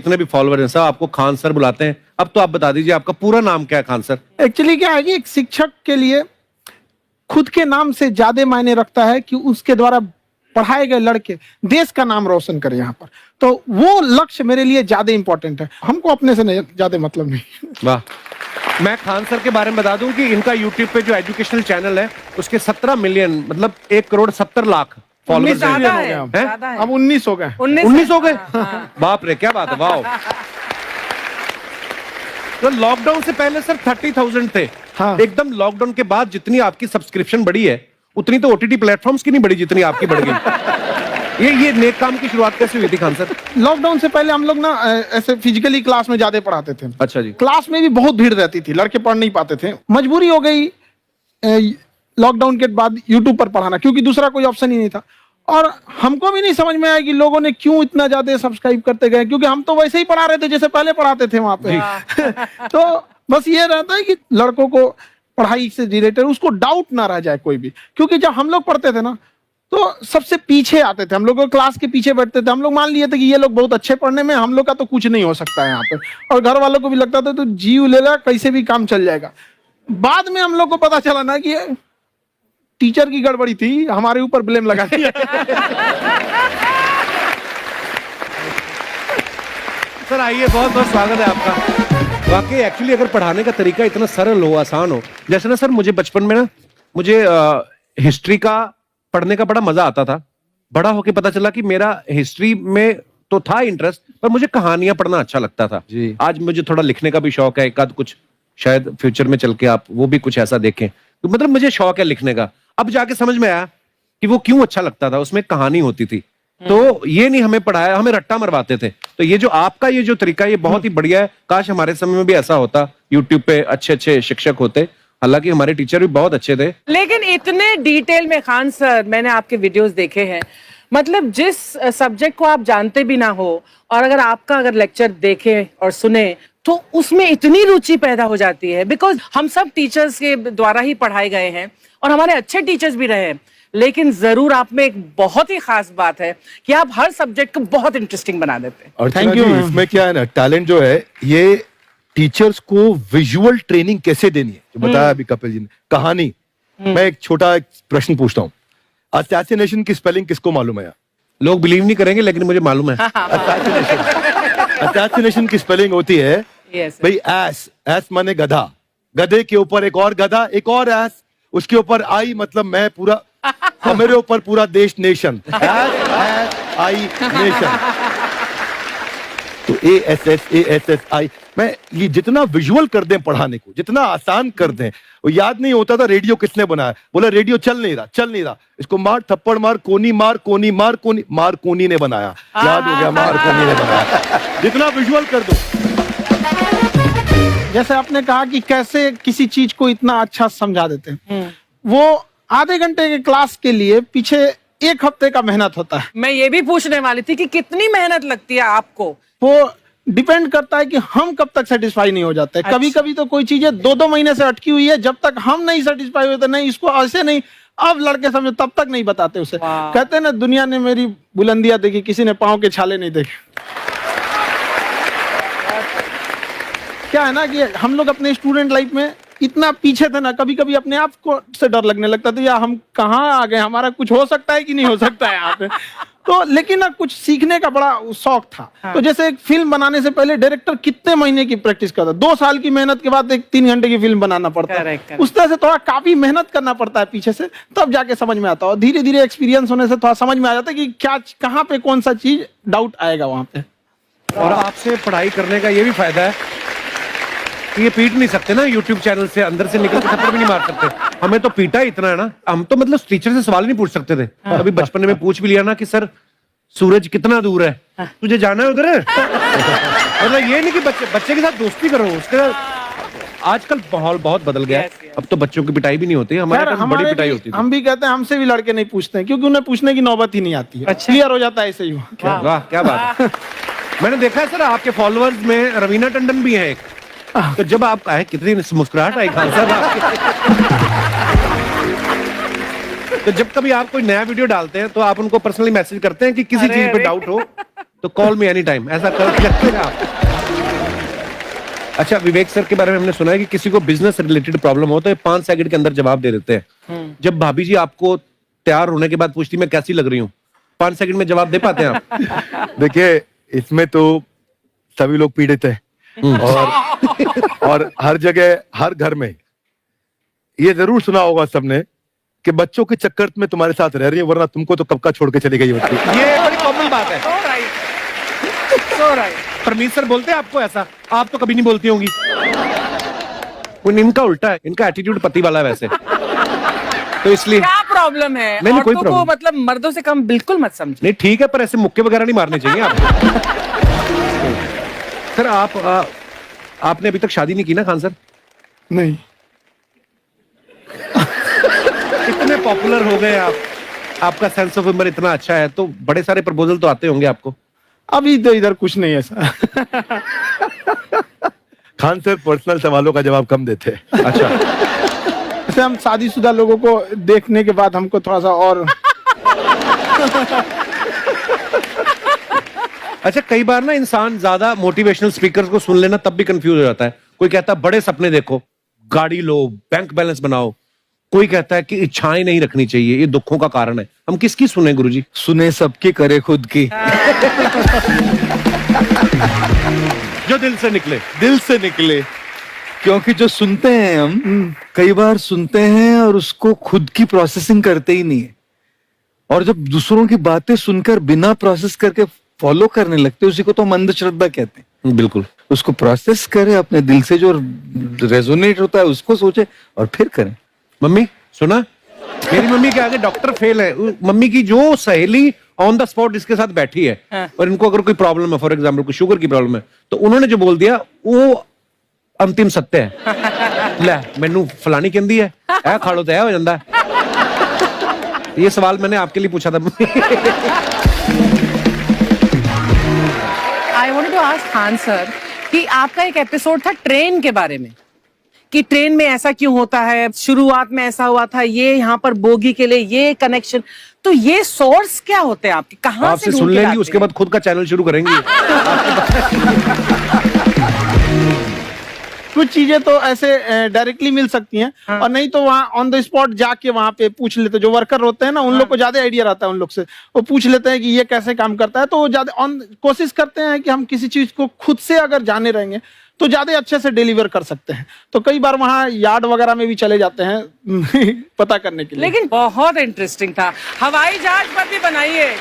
जितने भी फॉलोअर हैं सब आपको खान सर बुलाते हैं। अब तो आप बता दीजिए आपका पूरा नाम क्या है खान सर? एक्चुअली क्या है कि एक शिक्षक के लिए खुद के नाम से ज्यादा मायने रखता है कि उसके द्वारा पढ़ाए गए लड़के देश का नाम रोशन करें यहाँ पर, तो वो लक्ष्य मेरे लिए ज्यादा इंपॉर्टेंट है। हमको अपने से नहीं ज्यादा मतलब नहीं। वाह। मैं खान सर के बारे में बता दूं कि इनका यूट्यूब पे जो एजुकेशनल चैनल है उसके 17 मिलियन मतलब 1,70,00,000 फॉलोअर्स हैं। अब 19 हो गए। 19 हो गए। बाप रे क्या बात है, वाह। तो लॉकडाउन से पहले सर 30,000 थे। हाँ। एकदम लॉकडाउन के बाद जितनी आपकी सब्सक्रिप्शन बढ़ी है उतनी तो ओटीटी प्लेटफॉर्म्स की नहीं बढ़ी जितनी आपकी बढ़ गई। ये नेक काम की शुरुआत कैसे हुई थी खान सर? लॉकडाउन से पहले हम लोग ना ऐसे फिजिकली क्लास में ज्यादा पढ़ाते थे। अच्छा जी। क्लास में भी बहुत भीड़ रहती थी, लड़के पढ़ नहीं पाते थे। मजबूरी हो गई लॉकडाउन के बाद यूट्यूब पर पढ़ाना, क्योंकि दूसरा कोई ऑप्शन ही नहीं था। और हमको भी नहीं समझ में आया कि लोगों ने क्यों इतना ज्यादा सब्सक्राइब करते गए, क्योंकि हम तो वैसे ही पढ़ा रहे थे जैसे पहले पढ़ाते थे वहां पे। तो बस ये रहता है कि लड़कों को पढ़ाई से रिलेटेड उसको डाउट ना रह जाए कोई भी, क्योंकि जब हम लोग पढ़ते थे ना तो सबसे पीछे आते थे, हम लोग क्लास के पीछे बैठते थे। हम लोग मान लिए थे कि ये लोग बहुत अच्छे पढ़ने में, हम लोग का तो कुछ नहीं हो सकता है यहाँ पे। और घर वालों को भी लगता था तो जीव ले ला, कैसे भी काम चल जाएगा। बाद में हम लोग को पता चला ना कि टीचर की गड़बड़ी थी, हमारे ऊपर ब्लेम लगा दिया। सर आइए, बहुत बहुत स्वागत है आपका। वाकई एक्चुअली अगर पढ़ाने का तरीका इतना सरल हो, आसान हो, जैसे ना सर मुझे बचपन में ना मुझे हिस्ट्री का पढ़ने का बड़ा मजा आता था। बड़ा होके पता चला कि मेरा हिस्ट्री में तो था इंटरेस्ट, पर मुझे कहानियां पढ़ना अच्छा लगता था जी। आज मुझे थोड़ा लिखने का भी शौक है, एक आध कुछ शायद फ्यूचर में चल के आप वो भी कुछ ऐसा देखें, तो मतलब मुझे शौक है लिखने का। अब जाके समझ में आया कि वो क्यों अच्छा लगता था, उसमें कहानी होती थी। तो ये नहीं हमें पढ़ाया, हमें रट्टा मरवाते थे। तो ये जो आपका ये जो तरीका है ये बहुत ही बढ़िया है। काश हमारे समय में भी ऐसा होता, यूट्यूब पे अच्छे अच्छे शिक्षक होते। हालांकि हमारे टीचर भी बहुत अच्छे थे। लेकिन इतने डिटेल में खान सर, मैंने आपके वीडियोस देखे हैं, मतलब जिस सब्जेक्ट को आप जानते भी ना हो और अगर लेक्चर देखें और सुने तो उसमें इतनी रुचि पैदा हो जाती है। बिकॉज हम सब टीचर्स के द्वारा ही पढ़ाए गए हैं और हमारे अच्छे टीचर्स भी रहे हैं, लेकिन जरूर आप में एक बहुत ही खास बात है कि आप हर सब्जेक्ट को बहुत इंटरेस्टिंग बना देते हैं। और थैंक यू। इसमें क्या है ना, टैलेंट जो है ये टीचर्स को विजुअल ट्रेनिंग कैसे देनी है, जो बताया अभी कपिल जी ने। कहानी, मैं एक छोटा प्रश्न पूछता हूँ, असैसिनेशन की स्पेलिंग किसको मालूम है? लोग बिलीव नहीं करेंगे लेकिन मुझे मालूम है। असैसिनेशन की स्पेलिंग होती है भाई एस, एस माने गधा, गधे के ऊपर एक और गधा, एक और एस, उसके ऊपर आई मतलब मैं पूरा, और मेरे ऊपर पूरा देश, नेशन, एस आई नेशन। तो ASSASSI, मैं ये जितना विजुअल कर दें पढ़ाने को, जितना आसान कर दें। वो याद नहीं होता था रेडियो किसने बनाया, बोला रेडियो चल नहीं रहा, इसको मार थप्पड़ मार, कोनी मार, कोनी मार, कोनी मार, कोनी ने बनाया, याद हो गया, मार कोनी ने बनाया। जितना विजुअल कर दो। जैसे आपने कहा कि कैसे किसी चीज को इतना अच्छा समझा देते हैं, वो आधे घंटे के क्लास के लिए पीछे 1 हफ्ते का मेहनत होता है। मैं ये भी पूछने वाली थी कि कितनी मेहनत लगती है आपको। वो डिपेंड करता है कि हम कब तक सेटिस्फाई नहीं हो जाते। अच्छा। कभी कभी तो कोई चीजें 2-2 महीने से अटकी हुई है, जब तक हम नहीं सेटिस्फाई होते, नहीं इसको ऐसे नहीं, अब लड़के समझो तब तक नहीं बताते उसे। कहते हैं ना, दुनिया ने मेरी बुलंदियां देखी, किसी ने पांव के छाले नहीं देखे। क्या है ना कि हम लोग अपने स्टूडेंट लाइफ में इतना पीछे थे ना, कभी कभी अपने आप को से डर लगने लगता था, या हम कहाँ आ गए, हमारा कुछ हो सकता है कि नहीं हो सकता है यहाँ पे। तो लेकिन ना कुछ सीखने का बड़ा शौक था। हाँ। तो जैसे एक फिल्म बनाने से पहले डायरेक्टर कितने महीने की प्रैक्टिस करता है, 2 साल की मेहनत के बाद एक 3 घंटे की फिल्म बनाना पड़ता है। उस तरह से थोड़ा काफी मेहनत करना पड़ता है पीछे से, तब जाके समझ में आता है। और धीरे धीरे एक्सपीरियंस होने से थोड़ा समझ में आ जाता है कि क्या, कहाँ पे कौन सा चीज डाउट आएगा वहां पे। और आपसे पढ़ाई करने का ये भी फायदा है, ये पीट नहीं सकते ना यूट्यूब चैनल से, अंदर से निकल के थप्पड़ भी नहीं मार सकते। हमें तो पीटा इतना है ना, हम तो मतलब टीचर से सवाल नहीं पूछ सकते थे। अभी बचपन में पूछ भी लिया ना कि सर सूरज कितना दूर है, तुझे जाना है उधर है। मतलब ये नहीं कि बच्चे के साथ दोस्ती करो, उसके साथ आजकल माहौल बहुत बदल गया है। अब तो बच्चों की पिटाई भी नहीं होती, हमारे टाइम बड़ी पिटाई होती थी। हम भी कहते हैं, हमसे भी लड़के नहीं पूछते हैं, क्योंकि उन्हें पूछने की नौबत ही नहीं आती है। क्लियर हो जाता है ऐसे ही। वाह क्या बात है। मैंने देखा है सर आपके फॉलोअर्स में रवीना टंडन भी है एक, तो जब आप आए कितनी मुस्कुराहट आई खान साहब आपकी। तो जब कभी आप कोई नया वीडियो डालते हैं तो आप उनको पर्सनली मैसेज करते हैं कि किसी चीज पे डाउट हो तो कॉल मी एनी टाइम, ऐसा कर सकते हैं आप। अच्छा, विवेक सर के बारे में हमने सुना है कि किसी को बिजनेस रिलेटेड प्रॉब्लम हो तो ये 5 सेकंड के अंदर जवाब दे देते हैं। जब भाभी जी आपको तैयार होने के बाद पूछती मैं कैसी लग रही हूँ, 5 सेकंड में जवाब दे पाते हैं आप? देखिए, इसमें तो सभी लोग पीड़ित हैं और हर जगह, हर घर में ये जरूर सुना होगा सबने कि बच्चों के चक्कर में तुम्हारे साथ रह रही है, वरना तुमको तो कब का छोड़ के चली गई होती। ये बड़ी कॉमन बात है। So right. So right. Parmeet sir बोलते हैं आपको ऐसा? आप तो कभी नहीं बोलती होंगी। इनका उल्टा है, इनका एटीट्यूड पति वाला है वैसे, तो इसलिए। क्या प्रॉब्लम है? नहीं, कोई औरतों को प्रॉब्लम मतलब मर्दों से कम बिल्कुल मत समझो। नहीं, ठीक है, पर ऐसे मुक्के वगैरह नहीं मारने चाहिए आपको। सर आपने अभी तक शादी नहीं की ना खान सर? नहीं। इतने पॉपुलर हो गए आप, आपका सेंस ऑफ ह्यूमर इतना अच्छा है, तो बड़े सारे प्रपोजल तो आते होंगे आपको। अभी तो इधर कुछ नहीं है ऐसा। खान सर पर्सनल सवालों का जवाब कम देते हैं। अच्छा, जैसे हम शादीशुदा लोगों को देखने के बाद हमको थोड़ा सा और अच्छा, कई बार ना इंसान ज्यादा मोटिवेशनल स्पीकर्स को सुन लेना तब भी कंफ्यूज हो जाता है। कोई कहता है बड़े सपने देखो, गाड़ी लो, बैंक बैलेंस बनाओ। कोई कहता है कि इच्छाएं नहीं रखनी चाहिए, ये दुखों का कारण है। हम किसकी सुने गुरुजी? सुने सबकी, करे खुद की। जो दिल से निकले। दिल से निकले, क्योंकि जो सुनते हैं हम कई बार सुनते हैं और उसको खुद की प्रोसेसिंग करते ही नहीं है, और जब दूसरों की बातें सुनकर बिना प्रोसेस करके फॉलो करने लगते, उसी को तो हम अंधश्रद्धा कहते हैं। बिल्कुल। उसको प्रोसेस करें, अपने दिल से जो रेजोनेट होता है उसको सोचे और फिर करें। मम्मी सुना, मेरी मम्मी के आगे डॉक्टर फेल है। मम्मी की जो सहेली ऑन द स्पॉट इसके साथ बैठी है, और इनको अगर कोई प्रॉब्लम है, फॉर एग्जाम्पल कोई शुगर की प्रॉब्लम है, तो उन्होंने जो बोल दिया वो अंतिम सत्य है। ले मैनू फलानी कहती है, ऐ खा लो तो ऐ हो जाता है। ये सवाल मैंने आपके लिए पूछा था। I wanted to ask Khan sir कि आपका एक एपिसोड था ट्रेन के बारे में, कि ट्रेन में ऐसा क्यों होता है, शुरुआत में ऐसा हुआ था, ये यहाँ पर बोगी के लिए ये कनेक्शन, तो ये सोर्स क्या होते हैं आपके, कहाँ आपसे से सुन ढूंढ के लेंगी, लाते उसके हैं? बाद खुद का चैनल शुरू करेंगी। कुछ चीजें तो ऐसे डायरेक्टली मिल सकती हैं, और नहीं तो वहाँ ऑन द स्पॉट जाके वहाँ पे पूछ लेते। जो वर्कर होते हैं ना, उन लोग को ज्यादा आइडिया रहता है उन लोग से, वो पूछ लेते हैं कि ये कैसे काम करता है। तो वो ज्यादा कोशिश करते हैं कि हम किसी चीज को खुद से अगर जाने रहेंगे तो ज्यादा अच्छे से डिलीवर कर सकते हैं। तो कई बार वहाँ यार्ड वगैरह में भी चले जाते हैं पता करने के लिए। लेकिन बहुत इंटरेस्टिंग था। हवाई जहाज पर भी बनाइए।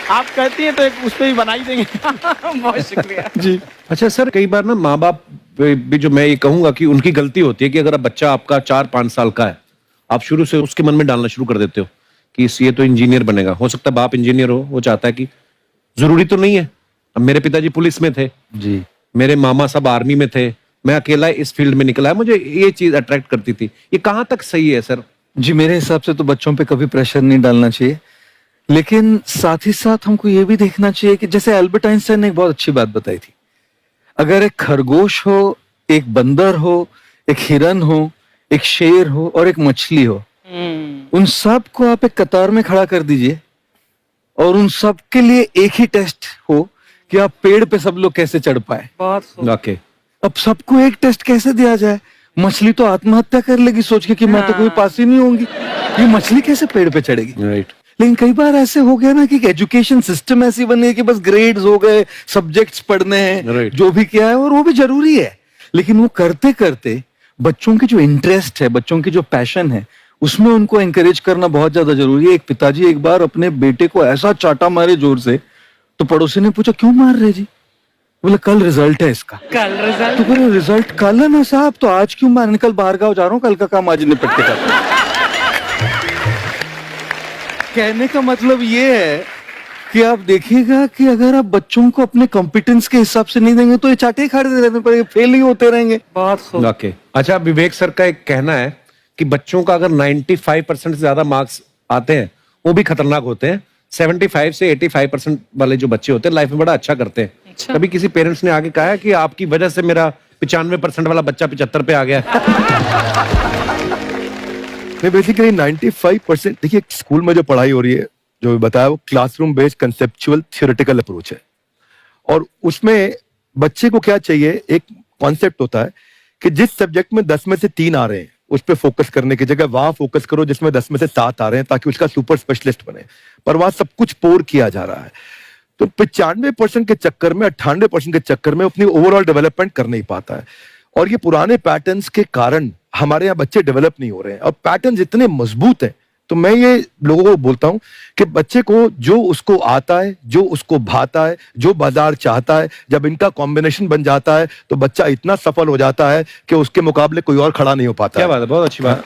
आप कहती हैं तो एक उस पे भी बना ही देंगे। बहुत शुक्रिया जी। अच्छा सर, कई बार ना माँ बाप भी, जो मैं ये कहूंगा कि उनकी गलती होती है कि अगर अब बच्चा आपका 4-5 साल का है, आप शुरू से उसके मन में डालना शुरू कर देते हो कि ये तो इंजीनियर बनेगा। हो सकता है बाप इंजीनियर हो, वो चाहता है कि जरूरी तो नहीं है। अब मेरे पिताजी पुलिस में थे जी, मेरे मामा सब आर्मी में थे, मैं अकेला इस फील्ड में निकला है, मुझे ये चीज अट्रैक्ट करती थी। ये कहाँ तक सही है सर? जी, मेरे हिसाब से तो बच्चों पे कभी प्रेशर नहीं डालना चाहिए, लेकिन साथ ही साथ हमको ये भी देखना चाहिए कि जैसे अल्बर्ट आइंस्टाइन ने एक बहुत अच्छी बात बताई थी, अगर एक खरगोश हो, एक बंदर हो, एक हिरन हो, एक शेर हो और एक मछली हो, उन सब को आप एक कतार में खड़ा कर दीजिए और उन सब के लिए एक ही टेस्ट हो कि आप पेड़ पे सब लोग कैसे चढ़ पाए। बहुत खूब। वाकई। अब सबको एक टेस्ट कैसे दिया जाए? मछली तो आत्महत्या कर लेगी सोच के कि मैं तो कोई पास ही नहीं होंगी, ये मछली कैसे पेड़ पे चढ़ेगी? राइट। लेकिन कई बार ऐसे हो गया ना कि एजुकेशन सिस्टम ऐसी बनी है कि बस ग्रेड्स हो गए, सब्जेक्ट्स पढ़ने हैं, Right. जो भी किया है, और वो भी जरूरी है, लेकिन वो करते करते बच्चों की जो इंटरेस्ट है, बच्चों की जो पैशन है, उसमें उनको एनकरेज करना बहुत ज्यादा जरूरी है। एक पिताजी एक बार अपने बेटे को ऐसा चाटा मारे जोर से, तो पड़ोसी ने पूछा क्यों मार रहे जी? बोले कल रिजल्ट है इसका। कल रिजल्ट? तो बोले रिजल्ट कल है ना साहब, तो आज क्यों मार? कल बाहर गाँव जा रहा हूँ, कल का काम आज निपट के करता हूं। कहने का मतलब ये है कि आप देखिएगा कि अगर आप बच्चों को अपने कॉम्पिटेंस के हिसाब से नहीं देंगे तो ये चाटे ही खाते रहने पड़ेंगे, फेल ही होते रहेंगे। बहुत खूब। वाकई। अच्छा, विवेक सर का एक कहना है कि बच्चों का अगर 95% से ज्यादा मार्क्स आते हैं वो भी खतरनाक होते हैं। 75 से 85% वाले जो बच्चे होते हैं लाइफ में बड़ा अच्छा करते हैं। अच्छा। कभी किसी पेरेंट्स ने आगे कहा है कि आपकी वजह से मेरा 95% वाला बच्चा 75 पे आ गया? नहीं, बेसिकली 95%, देखिए स्कूल में जो पढ़ाई हो रही है, जो बताया, वो classroom based conceptual theoretical approach है। और उसमें बच्चे को क्या चाहिए, एक कॉन्सेप्ट होता है कि जिस सब्जेक्ट में 10 में से 3 आ रहे हैं उस पर फोकस करने की जगह वहां फोकस करो जिसमें 10 में से 7 आ रहे हैं, ताकि उसका सुपर स्पेशलिस्ट बने। पर वहां सब कुछ पोर किया जा रहा है। तो 95% के चक्कर में, 98% के चक्कर में अपनी ओवरऑल डेवलपमेंट कर नहीं पाता है। और ये पुराने पैटर्न्स के कारण हमारे यहाँ बच्चे डेवलप नहीं हो रहे हैं। और पैटर्न्स इतने मजबूत हैं, तो मैं ये लोगों को बोलता हूं कि बच्चे को जो उसको आता है, जो उसको भाता है, जो बाजार चाहता है, जब इनका कॉम्बिनेशन बन जाता है तो बच्चा इतना सफल हो जाता है कि उसके मुकाबले कोई और खड़ा नहीं हो पाता क्या है। बात है, बहुत अच्छी बात।